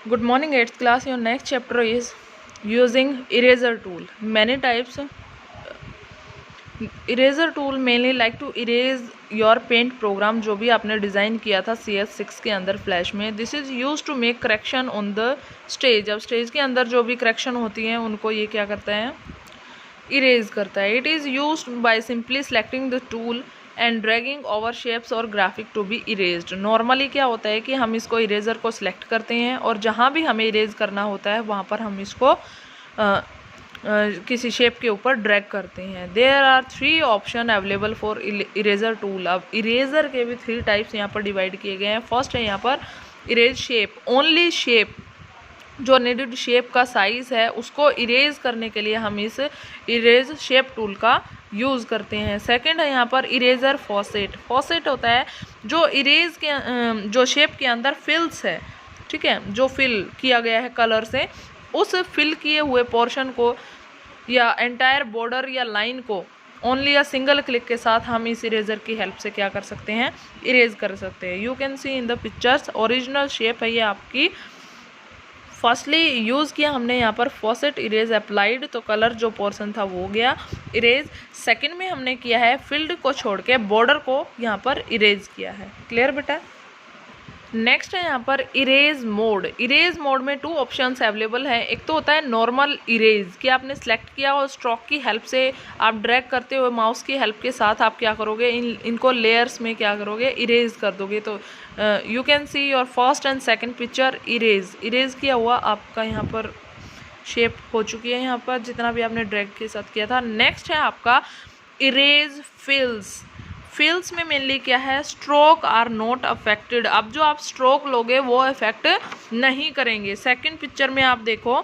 Good morning, 8th class. Your next chapter is using eraser tool. Many types. Eraser tool mainly like to erase your paint program जो भी आपने design किया था CS6 के अंदर flash में. This is use to make correction on the stage. अब stage के अंदर जो भी करेक्शन होती हैं उनको ये क्या करता है, इरेज करता है. It is use by simply selecting the tool and dragging over shapes और graphic to be erased. Normally क्या होता है कि हम इसको इरेजर को सिलेक्ट करते हैं और जहाँ भी हमें इरेज करना होता है वहाँ पर हम इसको किसी शेप के ऊपर ड्रैग करते हैं. There are 3 option available for eraser tool. अब इरेजर के भी 3 टाइप्स यहाँ पर डिवाइड किए गए हैं. फर्स्ट है यहाँ पर इरेज शेप. ओनली शेप, जो नीडेड शेप का साइज़ है उसको इरेज करने के लिए हम इस इरेज शेप टूल का यूज़ करते हैं. सेकंड है यहाँ पर इरेजर फॉसेट. फॉसेट होता है जो इरेज के जो शेप के अंदर फिल्स है, ठीक है, जो फिल किया गया है कलर से, उस फिल किए हुए पोर्शन को या एंटायर बॉर्डर या लाइन को ओनली या सिंगल क्लिक के साथ हम इस इरेजर की हेल्प से क्या कर सकते हैं, इरेज कर सकते हैं. You can see in the pictures original shape है ये आपकी. फर्स्टली यूज़ किया हमने यहाँ पर फॉसेट इरेज अप्लाइड, तो कलर जो पोर्शन था वो हो गया इरेज. सेकंड में हमने किया है फील्ड को छोड़ के बॉर्डर को यहाँ पर इरेज किया है. क्लियर बेटा. नेक्स्ट है यहाँ पर इरेज मोड. इरेज मोड में 2 ऑप्शंस अवेलेबल है. एक तो होता है नॉर्मल इरेज कि आपने सेलेक्ट किया और स्ट्रोक की हेल्प से आप ड्रैग करते हुए माउस की हेल्प के साथ आप क्या करोगे, इनको लेयर्स में क्या करोगे, इरेज कर दोगे. तो you can see your first and second picture erase किया हुआ आपका यहाँ पर शेप हो चुकी है यहाँ पर जितना भी आपने ड्रैग के साथ किया था. नेक्स्ट है आपका इरेज फिल्स. फिल्स में मेनली क्या है, स्ट्रोक आर नॉट अफेक्टेड. अब जो आप स्ट्रोक लोगे वो इफेक्ट नहीं करेंगे. सेकंड पिक्चर में आप देखो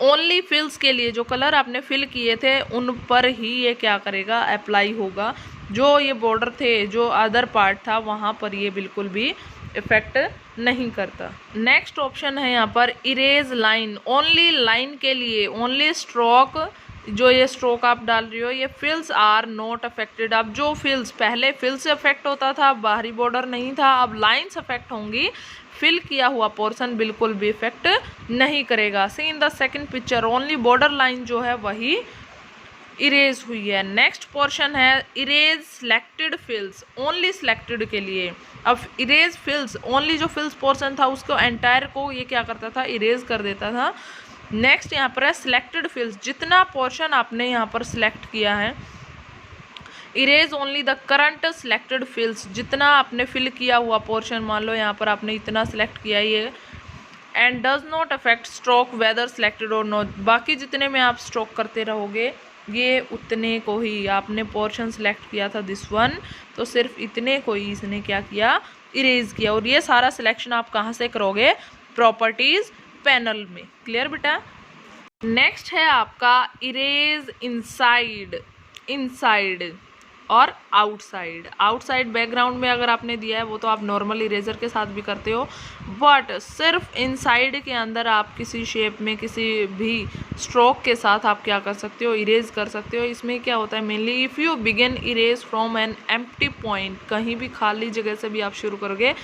ओनली फिल्स के लिए जो कलर आपने फिल किए थे उन पर ही ये क्या करेगा, अप्लाई होगा. जो ये बॉर्डर थे, जो अदर पार्ट था, वहाँ पर ये बिल्कुल भी इफेक्ट नहीं करता. नेक्स्ट ऑप्शन है यहाँ पर इरेज लाइन. ओनली लाइन के लिए, ओनली स्ट्रोक, जो ये स्ट्रोक आप डाल रही हो ये फिल्स आर नॉट अफेक्टेड. अब जो फिल्स पहले फिल से अफेक्ट होता था, बाहरी बॉर्डर नहीं था, अब लाइंस अफेक्ट होंगी, फिल किया हुआ पोर्शन बिल्कुल भी इफेक्ट नहीं करेगा. See in the second picture only border line जो है वही इरेज हुई है. नेक्स्ट पोर्शन है erase selected fills. Only selected के लिए. अब इरेज फिल्स, ओनली जो फिल्स पोर्शन था उसको एंटायर को ये क्या करता था, इरेज कर देता था. नेक्स्ट यहाँ पर है सिलेक्टेड फिल्स. जितना पोर्शन आपने यहाँ पर सिलेक्ट किया है, erase only the current selected fills. जितना आपने फिल किया हुआ पोर्शन, मान लो यहाँ पर आपने इतना सिलेक्ट किया ये, and does not affect stroke whether selected और नॉट. बाकी जितने में आप स्ट्रोक करते रहोगे ये उतने को ही, आपने पोर्शन सिलेक्ट किया था दिस वन, तो सिर्फ इतने को ही इसने क्या किया, इरेज किया. और ये सारा सिलेक्शन आप कहाँ से करोगे, प्रॉपर्टीज पैनल में. क्लियर बेटा. नेक्स्ट है आपका इरेज इनसाइड. इनसाइड और आउटसाइड. आउटसाइड बैकग्राउंड में अगर आपने दिया है वो तो आप नॉर्मल इरेजर के साथ भी करते हो, बट सिर्फ इनसाइड के अंदर आप किसी शेप में किसी भी स्ट्रोक के साथ आप क्या कर सकते हो, इरेज कर सकते हो. इसमें क्या होता है mainly, if you begin erase from an empty point, कहीं भी खाली जगह से भी आप शुरू करोगे,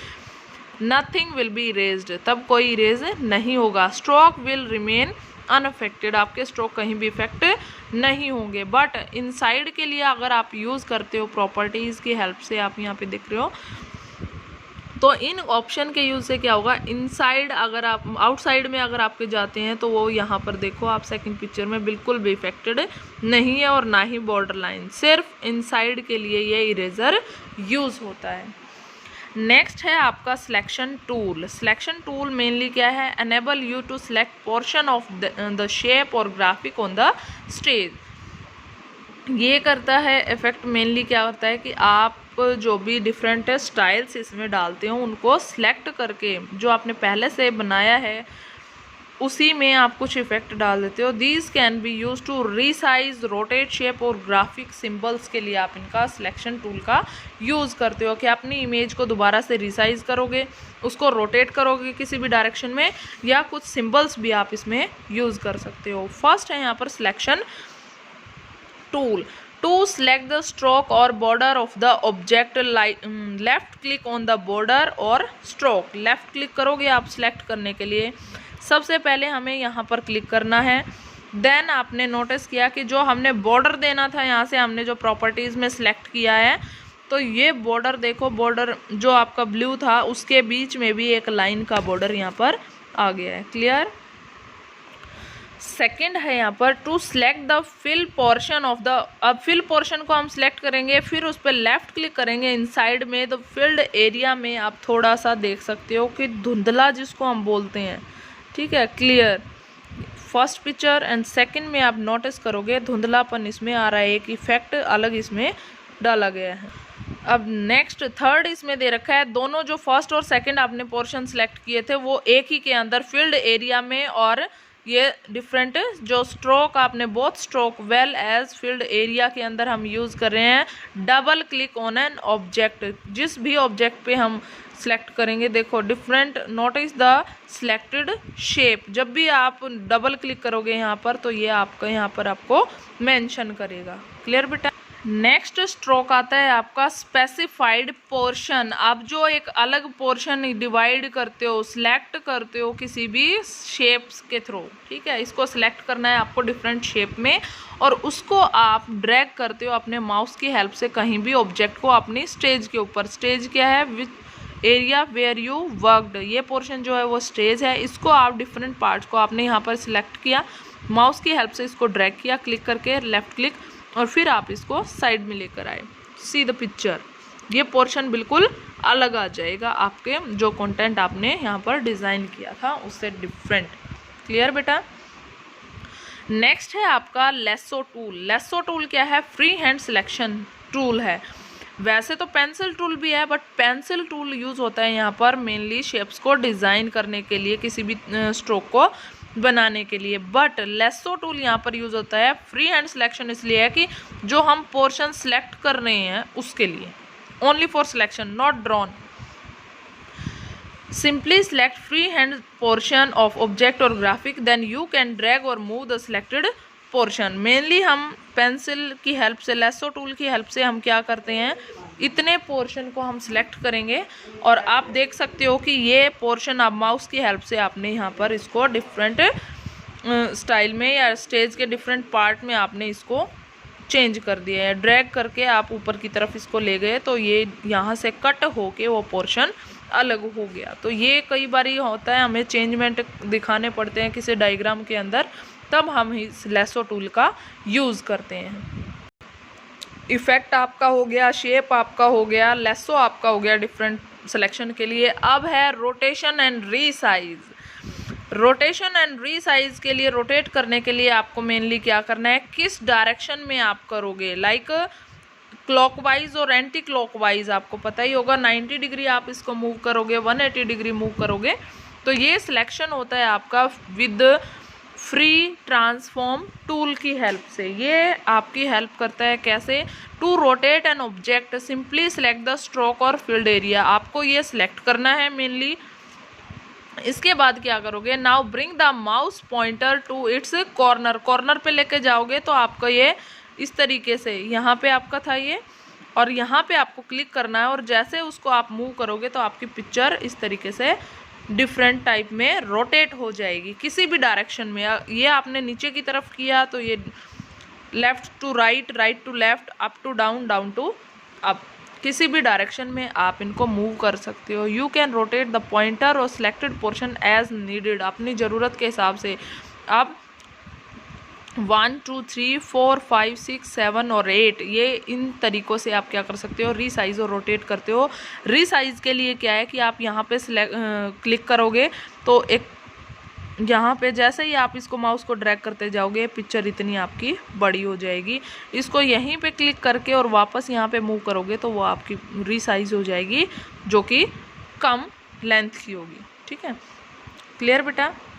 नथिंग विल बी इरेज्ड, तब कोई इरेज नहीं होगा. Stroke will remain unaffected. आपके स्ट्रोक कहीं भी इफेक्ट नहीं होंगे. बट इनसाइड के लिए अगर आप यूज़ करते हो प्रॉपर्टीज़ की हेल्प से, आप यहाँ पे देख रहे हो, तो इन ऑप्शन के यूज़ से क्या होगा, इनसाइड अगर आप, आउटसाइड में अगर आपके जाते हैं तो वो यहाँ पर देखो आप सेकंड पिक्चर में बिल्कुल भी इफेक्टेड नहीं है और ना ही बॉर्डर लाइन. सिर्फ इनसाइड के लिए ये इरेजर यूज़ होता है. नेक्स्ट है आपका selection tool. Selection tool mainly क्या है, enable you to select portion of the shape और ग्राफिक ऑन द स्टेज. ये करता है इफेक्ट मेनली क्या होता है कि आप जो भी डिफरेंट स्टाइल्स इसमें डालते हो उनको सिलेक्ट करके जो आपने पहले से बनाया है उसी में आप कुछ इफेक्ट डाल देते हो. These can be use to resize, rotate shape और ग्राफिक सिंबल्स के लिए आप इनका सिलेक्शन टूल का यूज़ करते हो कि अपनी इमेज को दोबारा से रिसाइज करोगे, उसको रोटेट करोगे किसी भी डायरेक्शन में, या कुछ सिंबल्स भी आप इसमें यूज़ कर सकते हो. फर्स्ट है यहाँ पर selection tool. To select the stroke और border of the object, left click on the border और स्ट्रोक। लेफ्ट क्लिक करोगे आप सिलेक्ट करने के लिए। सबसे पहले हमें यहाँ पर क्लिक करना है। देन आपने नोटिस किया कि जो हमने बॉर्डर देना था, यहाँ से हमने जो प्रॉपर्टीज़ में सिलेक्ट किया है, तो ये बॉर्डर देखो, बॉर्डर जो आपका ब्लू था उसके बीच में भी एक लाइन का बॉर्डर यहाँ पर आ गया है। क्लियर। सेकंड है यहाँ पर to select the fill portion of the, अब फिल पोर्शन को हम सिलेक्ट करेंगे, फिर उस पर लेफ्ट क्लिक करेंगे इनसाइड में। तो फिल्ड एरिया में आप थोड़ा सा देख सकते हो कि धुंधला जिसको हम बोलते हैं, ठीक है, clear. First picture and second में आप नोटिस करोगे धुंधलापन इसमें आ रहा है, एक इफेक्ट अलग इसमें डाला गया है। अब नेक्स्ट थर्ड इसमें दे रखा है, दोनों जो फर्स्ट और सेकंड आपने पोर्शन सेलेक्ट किए थे वो एक ही के अंदर फील्ड एरिया में, और ये डिफरेंट जो स्ट्रोक आपने both stroke well as field area के अंदर हम यूज़ कर रहे हैं। Double click on an object, जिस भी ऑब्जेक्ट पे हम सेलेक्ट करेंगे, देखो different, notice the selected shape. जब भी आप डबल क्लिक करोगे यहाँ पर तो ये आपका यहाँ पर आपको मेंशन करेगा। क्लियर बेटा। नेक्स्ट स्ट्रोक आता है आपका स्पेसिफाइड पोर्शन। आप जो एक अलग पोर्शन डिवाइड करते हो, सिलेक्ट करते हो किसी भी शेप्स के थ्रू, ठीक है, इसको सिलेक्ट करना है आपको डिफरेंट शेप में, और उसको आप ड्रैग करते हो अपने माउस की हेल्प से कहीं भी ऑब्जेक्ट को अपनी स्टेज के ऊपर। स्टेज क्या है? Which area where you worked, ये पोर्शन जो है वो स्टेज है। इसको आप डिफरेंट पार्ट्स को आपने यहाँ पर सिलेक्ट किया, माउस की हेल्प से इसको ड्रैग किया, क्लिक करके लेफ्ट क्लिक, और फिर आप इसको साइड में लेकर आए। सी द पिक्चर, ये पोर्शन बिल्कुल अलग आ जाएगा, आपके जो कंटेंट आपने यहाँ पर डिज़ाइन किया था उससे डिफरेंट। क्लियर बेटा। नेक्स्ट है आपका लेसो टूल। लेसो टूल क्या है? फ्री हैंड सिलेक्शन टूल है। वैसे तो पेंसिल टूल भी है, बट पेंसिल टूल यूज़ होता है यहाँ पर मेनली शेप्स को डिज़ाइन करने के लिए, किसी भी स्ट्रोक को बनाने के लिए। बट लेसो टूल यहाँ पर यूज़ होता है फ्री हैंड सिलेक्शन, इसलिए है कि जो हम पोर्शन सेलेक्ट कर रहे हैं उसके लिए, only for selection, not drawn. Simply select free hand portion of object और graphic, then you can drag और move the selected portion. Mainly हम पेंसिल की हेल्प से, लेसो टूल की हेल्प से हम क्या करते हैं, इतने पोर्शन को हम सिलेक्ट करेंगे, और आप देख सकते हो कि ये पोर्शन आप माउस की हेल्प से आपने यहाँ पर इसको डिफरेंट स्टाइल में या स्टेज के डिफरेंट पार्ट में आपने इसको चेंज कर दिया है। ड्रैग करके आप ऊपर की तरफ इसको ले गए तो ये यहाँ से कट होके वो पोर्शन अलग हो गया। तो ये कई बार होता है, हमें चेंजमेंट दिखाने पड़ते हैं किसी डायग्राम के अंदर, तब हम इस लेसो टूल का यूज़ करते हैं। इफेक्ट आपका हो गया, शेप आपका हो गया, लेसो आपका हो गया डिफरेंट सिलेक्शन के लिए। अब है rotation and resize. Rotation and resize के लिए, रोटेट करने के लिए आपको मेनली क्या करना है, किस डायरेक्शन में आप करोगे, लाइक क्लॉकवाइज और एंटी क्लॉकवाइज। आपको पता ही होगा 90 डिग्री आप इसको मूव करोगे, 180 डिग्री मूव करोगे, तो ये सिलेक्शन होता है आपका विद फ्री ट्रांसफॉर्म टूल की हेल्प से। ये आपकी हेल्प करता है कैसे, to rotate an object simply select the stroke और फील्ड एरिया। आपको ये सिलेक्ट करना है मेनली। इसके बाद क्या करोगे, now bring the mouse pointer to its corner. Corner पे लेके जाओगे तो आपका ये इस तरीके से, यहाँ पे आपका था ये, और यहाँ पे आपको क्लिक करना है, और जैसे उसको आप मूव करोगे तो आपकी पिक्चर इस तरीके से डिफरेंट टाइप में रोटेट हो जाएगी किसी भी डायरेक्शन में। ये आपने नीचे की तरफ किया तो ये left to right, right to left, up to down, down to up, किसी भी डायरेक्शन में आप इनको मूव कर सकते हो। You can rotate the pointer और सिलेक्टेड पोर्शन एज नीडेड। अपनी ज़रूरत के हिसाब से आप 1 2 3 4 5 6 7 और 8, ये इन तरीक़ों से आप क्या कर सकते हो, रीसाइज और रोटेट करते हो। रीसाइज के लिए क्या है कि आप यहाँ पे क्लिक करोगे तो एक यहाँ पे जैसे ही आप इसको माउस को ड्रैग करते जाओगे पिक्चर इतनी आपकी बड़ी हो जाएगी। इसको यहीं पे क्लिक करके और वापस यहाँ पे मूव करोगे तो वो आपकी रीसाइज हो जाएगी, जो कि कम लेंथ की होगी। ठीक है, क्लियर बेटा।